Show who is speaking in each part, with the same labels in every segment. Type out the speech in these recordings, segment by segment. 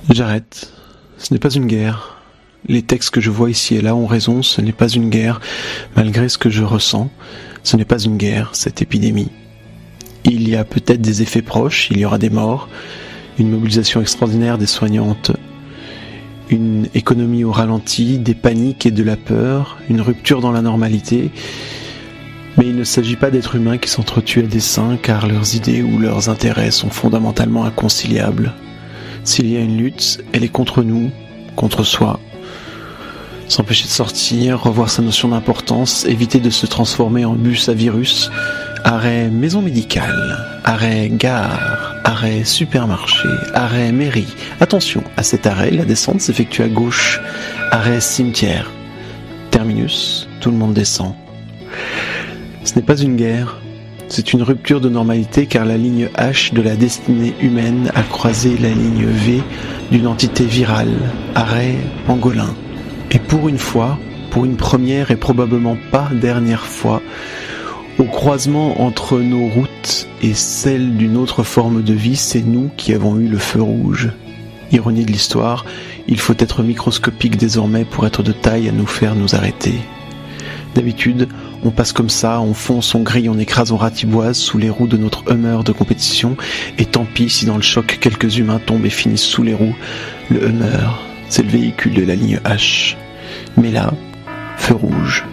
Speaker 1: J'arrête. Ce n'est pas une guerre. Les textes que je vois ici et là ont raison, ce n'est pas une guerre. Malgré ce que je ressens, ce n'est pas une guerre, cette épidémie. Il y a peut-être des effets proches, il y aura des morts, une mobilisation extraordinaire des soignantes, une économie au ralenti, des paniques et de la peur, une rupture dans la normalité. Mais il ne s'agit pas d'êtres humains qui s'entretuent à dessein car leurs idées ou leurs intérêts sont fondamentalement inconciliables. S'il y a une lutte, elle est contre nous, contre soi. S'empêcher de sortir, revoir sa notion d'importance, éviter de se transformer en bus à virus, arrêt maison médicale, arrêt gare, arrêt supermarché, arrêt mairie. Attention, à cet arrêt, la descente s'effectue à gauche, arrêt cimetière. Terminus, tout le monde descend. Ce n'est pas une guerre, c'est une rupture de normalité car la ligne H de la destinée humaine a croisé la ligne V d'une entité virale, arrêt pangolin. Et pour une fois, pour une première et probablement pas dernière fois, au croisement entre nos routes et celles d'une autre forme de vie, c'est nous qui avons eu le feu rouge. Ironie de l'histoire, il faut être microscopique désormais pour être de taille à nous faire nous arrêter. D'habitude, on passe comme ça, on fonce, on grille, on écrase, on ratiboise sous les roues de notre Hummer de compétition, et tant pis si dans le choc quelques humains tombent et finissent sous les roues. Le Hummer, c'est le véhicule de la ligne H. Mais là, feu rouge.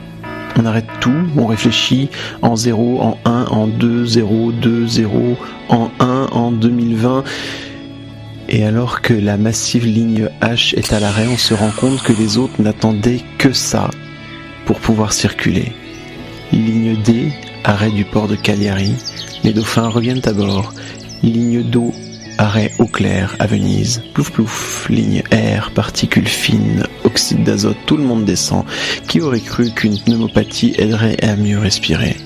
Speaker 1: On arrête tout, on réfléchit en 0, en 1, en 2, 0, 2, 0, en 1, en 2020. Et alors que la massive ligne H est à l'arrêt, on se rend compte que les autres n'attendaient que ça pour pouvoir circuler. Ligne D, arrêt du port de Cagliari, les dauphins reviennent à bord. Ligne d'eau, arrêt eau claire à Venise. Plouf plouf, ligne R, particules fines, oxyde d'azote, tout le monde descend. Qui aurait cru qu'une pneumopathie aiderait à mieux respirer ?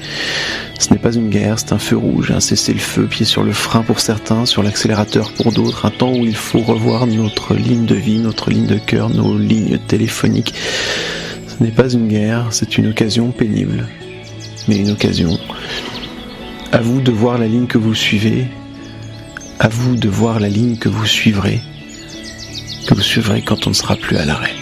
Speaker 1: Ce n'est pas une guerre, c'est un feu rouge, un cessez-le-feu, pied sur le frein pour certains, sur l'accélérateur pour d'autres, un temps où il faut revoir notre ligne de vie, notre ligne de cœur, nos lignes téléphoniques. Ce n'est pas une guerre, c'est une occasion pénible. Mais une occasion. À vous de voir la ligne que vous suivez, à vous de voir la ligne que vous suivrez quand on ne sera plus à l'arrêt.